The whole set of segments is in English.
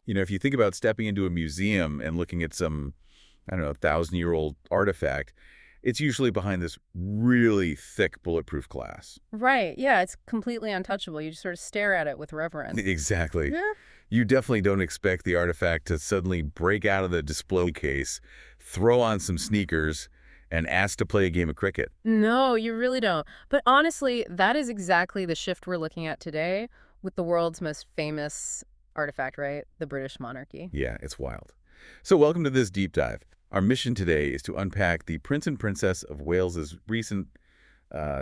You know, if you think about stepping into a museum and looking at some, I don't know, 1,000-year-old artifact, it's usually behind this really thick bulletproof glass. Right. Yeah, it's completely untouchable. You just sort of stare at it with reverence. Exactly. Yeah. You definitely don't expect the artifact to suddenly break out of the display case, throw on some sneakers, and ask to play a game of cricket. No, you really don't. But honestly, that is exactly the shift we're looking at today with the world's most famous artifact, right? The British monarchy. Yeah, it's wild. So welcome to this deep dive. Our mission today is to unpack the Prince and Princess of Wales's recent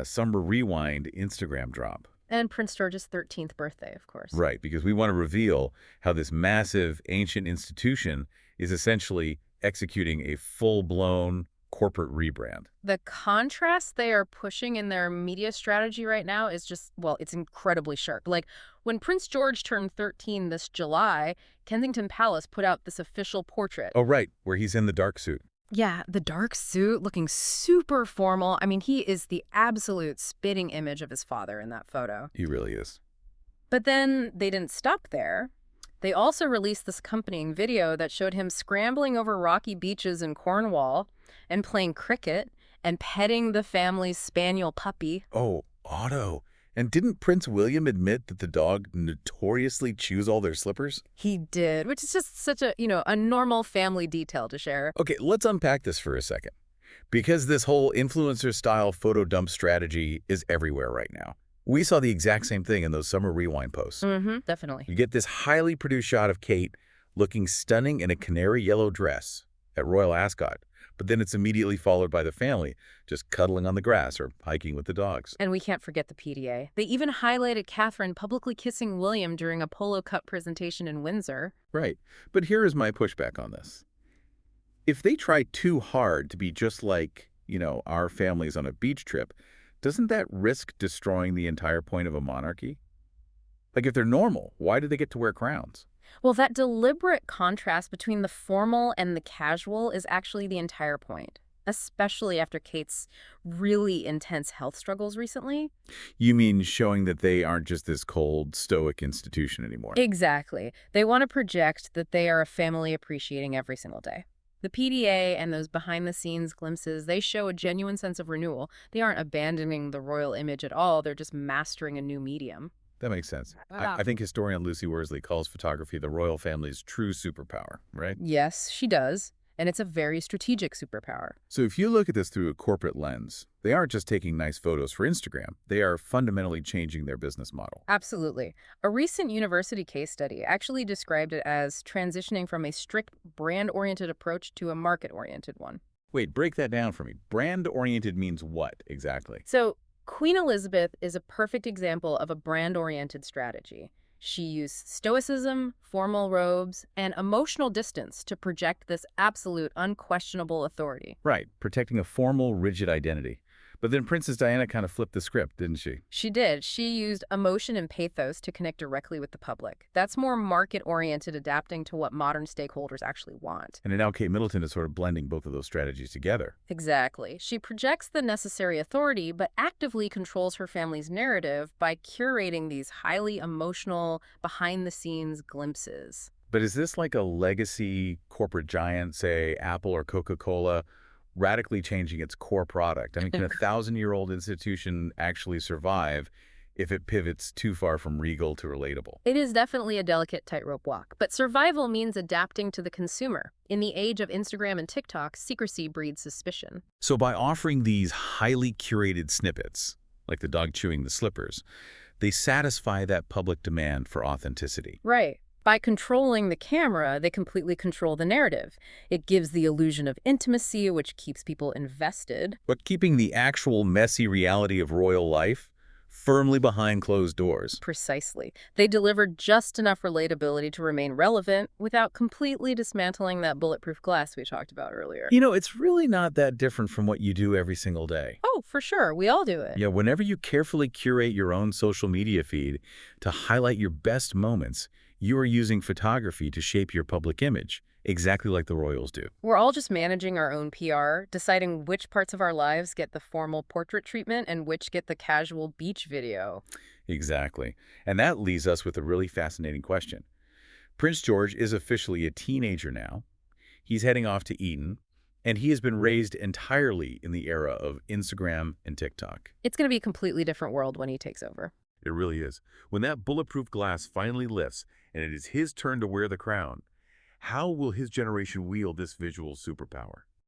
Summer Rewind Instagram drop. And Prince George's 13th birthday, of course. Right, because we want to reveal how this massive ancient institution is essentially executing a full-blown corporate rebrand. The contrast they are pushing in their media strategy right now is just, well, it's incredibly sharp. Like, when Prince George turned 13 this July, Kensington Palace put out this official portrait. Oh, right, where he's in the dark suit. Yeah, the dark suit, looking super formal. I mean, he is the absolute spitting image of his father in that photo. He really is. But then they didn't stop there. They also released this accompanying video that showed him scrambling over rocky beaches in Cornwall and playing cricket and petting the family's spaniel puppy. Oh, Otto. And didn't Prince William admit that the dog notoriously chews all their slippers? He did, which is just such a, a normal family detail to share. Okay, let's unpack this for a second. Because this whole influencer-style photo dump strategy is everywhere right now. We saw the exact same thing in those Summer Rewind posts. Definitely. You get this highly produced shot of Kate looking stunning in a canary yellow dress at Royal Ascot, but then it's immediately followed by the family just cuddling on the grass or hiking with the dogs. And we can't forget the PDA. They even highlighted Catherine publicly kissing William during a Polo Cup presentation in Windsor. Right. But here is my pushback on this. If they try too hard to be just like, our families on a beach trip, doesn't that risk destroying the entire point of a monarchy? Like, if they're normal, why do they get to wear crowns? Well, that deliberate contrast between the formal and the casual is actually the entire point, especially after Kate's really intense health struggles recently. You mean showing that they aren't just this cold, stoic institution anymore? Exactly. They want to project that they are a family appreciating every single day. The PDA and those behind-the-scenes glimpses, they show a genuine sense of renewal. They aren't abandoning the royal image at all. They're just mastering a new medium. That makes sense. I think historian Lucy Worsley calls photography the royal family's true superpower, right? Yes, she does. And it's a very strategic superpower. So if you look at this through a corporate lens, they aren't just taking nice photos for Instagram. They are fundamentally changing their business model. Absolutely. A recent university case study actually described it as transitioning from a strict brand-oriented approach to a market-oriented one. Wait, break that down for me. Brand-oriented means what exactly? So Queen Elizabeth is a perfect example of a brand-oriented strategy. She used stoicism, formal robes, and emotional distance to project this absolute, unquestionable authority. Right, protecting a formal, rigid identity. But then Princess Diana kind of flipped the script, didn't she? She did. She used emotion and pathos to connect directly with the public. That's more market-oriented, adapting to what modern stakeholders actually want. And now Kate Middleton is sort of blending both of those strategies together. Exactly. She projects the necessary authority, but actively controls her family's narrative by curating these highly emotional, behind-the-scenes glimpses. But is this like a legacy corporate giant, say Apple or Coca-Cola, radically changing its core product? I mean, can a 1,000-year-old institution actually survive if it pivots too far from regal to relatable? It is definitely a delicate tightrope walk, but survival means adapting to the consumer. In the age of Instagram and TikTok, secrecy breeds suspicion. So by offering these highly curated snippets, like the dog chewing the slippers, they satisfy that public demand for authenticity. Right. By controlling the camera, they completely control the narrative. It gives the illusion of intimacy, which keeps people invested. But keeping the actual messy reality of royal life firmly behind closed doors. Precisely. They deliver just enough relatability to remain relevant without completely dismantling that bulletproof glass we talked about earlier. It's really not that different from what you do every single day. Oh, for sure. We all do it. Yeah, whenever you carefully curate your own social media feed to highlight your best moments, you are using photography to shape your public image, exactly like the royals do. We're all just managing our own PR, deciding which parts of our lives get the formal portrait treatment and which get the casual beach video. Exactly. And that leaves us with a really fascinating question. Prince George is officially a teenager now. He's heading off to Eton, and he has been raised entirely in the era of Instagram and TikTok. It's going to be a completely different world when he takes over. It really is. When that bulletproof glass finally lifts and it is his turn to wear the crown, how will his generation wield this visual superpower?